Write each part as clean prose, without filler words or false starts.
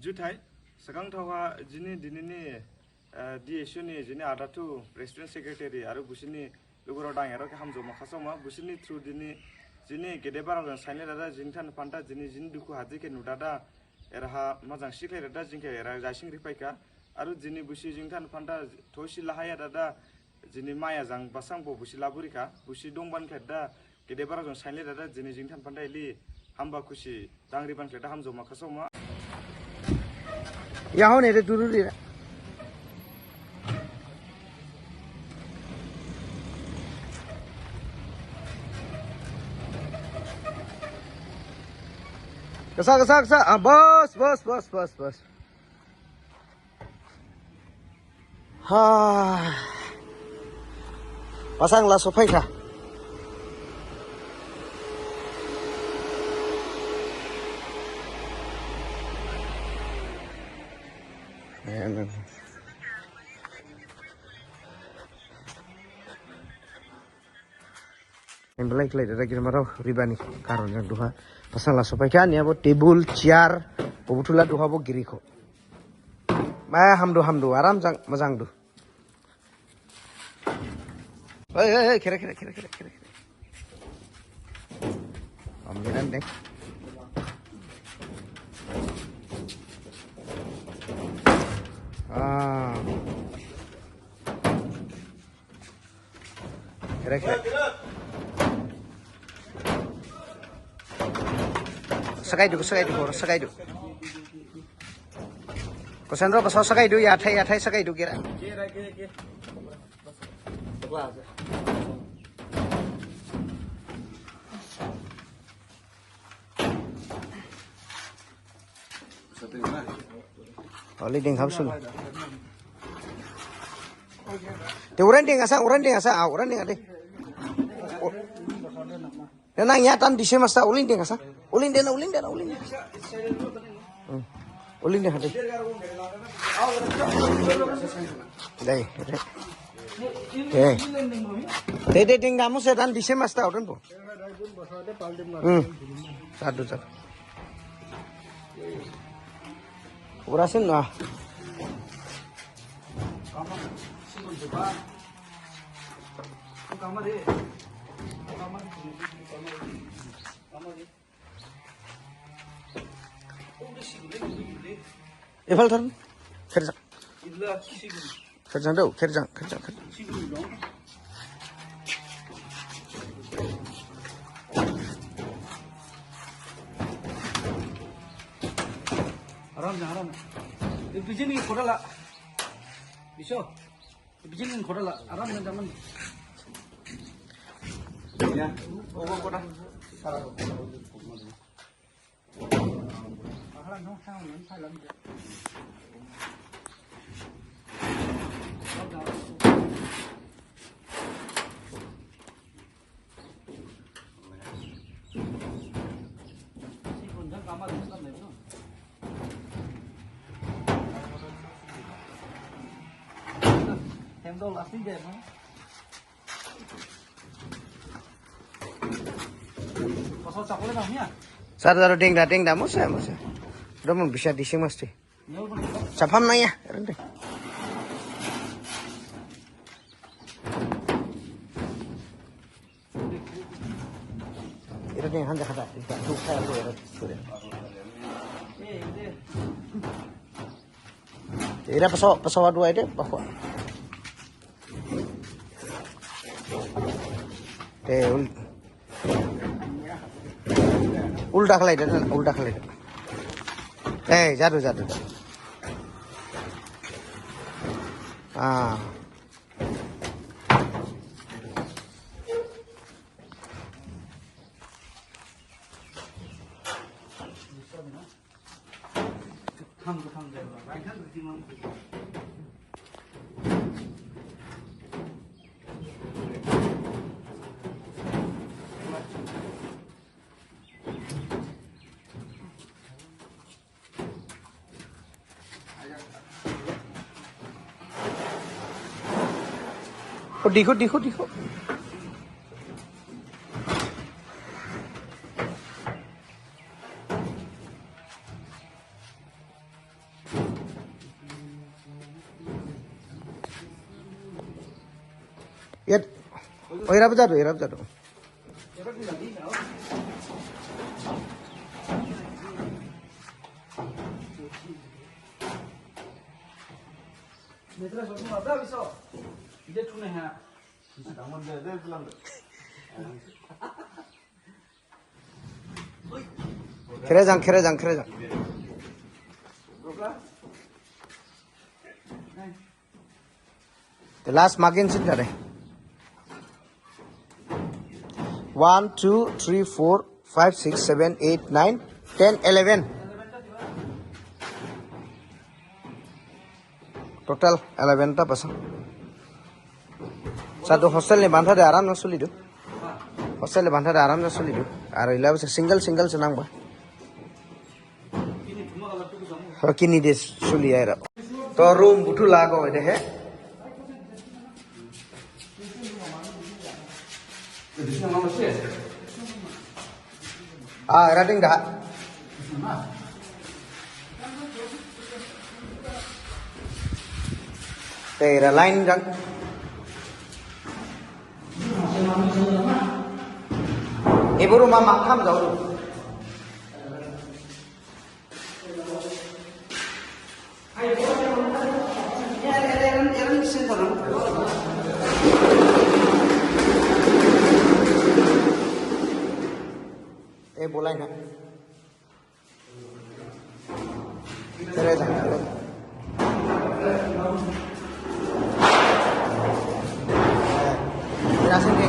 जुथाय सगां थावा जिनि दिनैनि DSU नि जिनि आदाथु प्रेसिडेन्ट सेक्रेटारि आरो बुसिनि लोगोराव दाङारो हामजो माखासे मा बुसिनि थ्रु दिनि जिनि गेदे बाराव साइने दादा जिंथान फान्ता जिनि दुखु हाजिके नुदादा एरहा मोजां सिखायरादा जिंखे एरा जासिं रिपाइका आरो जिनि बुसि जिंथान फान्ता थोसि लाहाया दादा जिनि माया जां बासां बो बुसि लाबुरिका बुसि दंबान खेदा गेदे बाराव साइने दादा जिनि जिंथान फान्ता इलि हामबा खुसि दांरि बान खेदा हामजो माखासे मा याहो ने रे दुरु रे kesa bos ha pasanglah sopai kah yang belai kelai dari kira marau ribani karun yang duha pasanglah sopai kan ya bo table chair bobutula duha bo giriko ma hamdu aram jang mazang du kira ambilan deh kira sakai du Kosendro pasal sakai du ya thai sakai du kira oli ding hapsul te orang ding asa orang ding ade nang ya tan dise masta ulin ding asa ulin dena ulin deh hade dai te ding kamu setan dise masta udan po satu urasin lah Eval turn kerja dong kerja aram bijin ni khodala biso bijin ni khodala aram na jaman ya obo koda sara aram no sao nan sai lam Handle asli deh, mah. Pasal cakule namanya. Sadar ding dah musa. Udah mau bisa dising mesti. Capam nanya, rende. Itu nih hanya kata, tidak suka aku ya, sudah. Ini pesawat dua ini, bahwa. उल्टा खलाई जादू देखो Yat. Oh, irap jatuh, irap jatuh. Kerajang, kerajang, kerajang. The last marking sit there. 1, 2, 3, 4, 5, 6, 7, 8, 9, 10, 11. Total 11 ta pasang. Satu hostel ni bandha de aram na suli do. Hostel ni bandha de aram na suli do. Ar ila single senang ba. Kini des suli aira. To room butu lago ide he. Rating dah. Tera line jang. Ibu rumah makam jauh tu. Boleh nak? Kerajang, kerajang. Jelasin ke?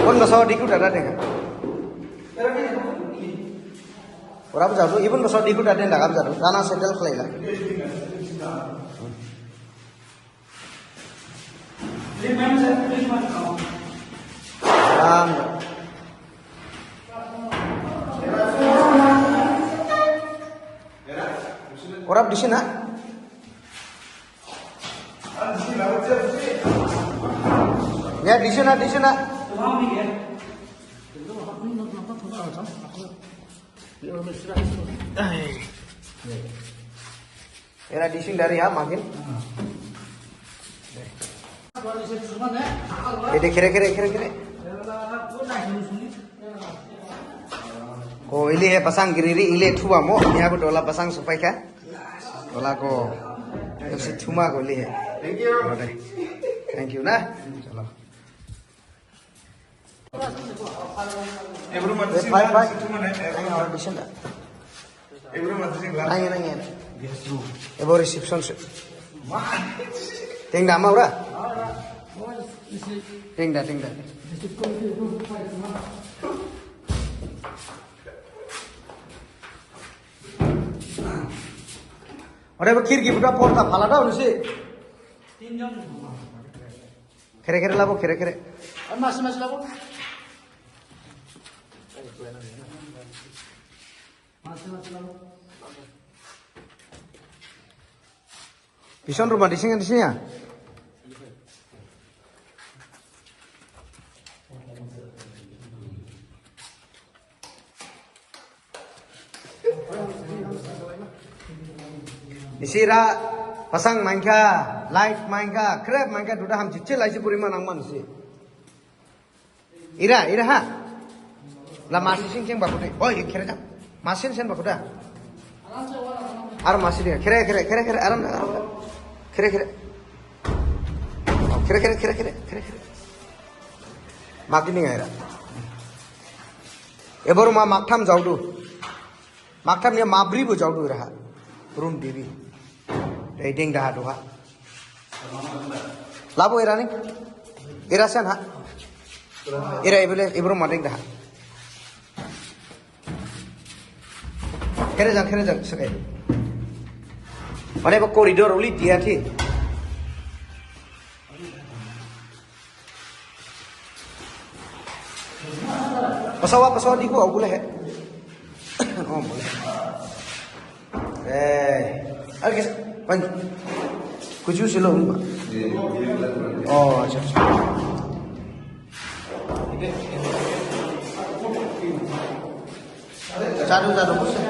Pun besok dikut ada deh. Orang jauh, ibu besok dikut ada dah kami jauh. Karena settle kelai lah. Orang di sini, ya di sini, di sini. Era di sini dari ya makin. Kira. Ko ini है pasang giriri ile thua mo यहाँ को डोला pasang supaya क्या डोला को ऐसे थुमा को ले है thank you ना चलो Ebru mati sing Bye, bye. cuma nih. और डिशन दा Ebru mati sing lah. नहीं एबो रिसेप्शन से टेंग दामा उरा टेंग दा अरे वो खिड़की बुटा पोर्टा फाला दा उनसे तीन जन खेरे लाबो खेरे और मास लाबो Bison rumah di sini ya? Di sini pasang mangga, light mangga, crab mangga, sudah ham cicil aja purima nangman sih. Ira ha? Lah masih sing bakuda. Oh, kira tak? Masih sen bakuda. Ar masih dia. Kira aram. Kira. Makin ni ada. Ebaru ma maktam jauh tu. Maktam ni mabri bu jauh tu raha. Room TV. Rating dah tu ha. Labu era ni. Era sen ha. Era ebaru mating dah. Kira jang sekali. Mana bu koridor uli dia ti. Pesawat di gua boleh. Oh boleh. Alkes, pan. Kuju silo. Oh, acha. Jadu jadu bos.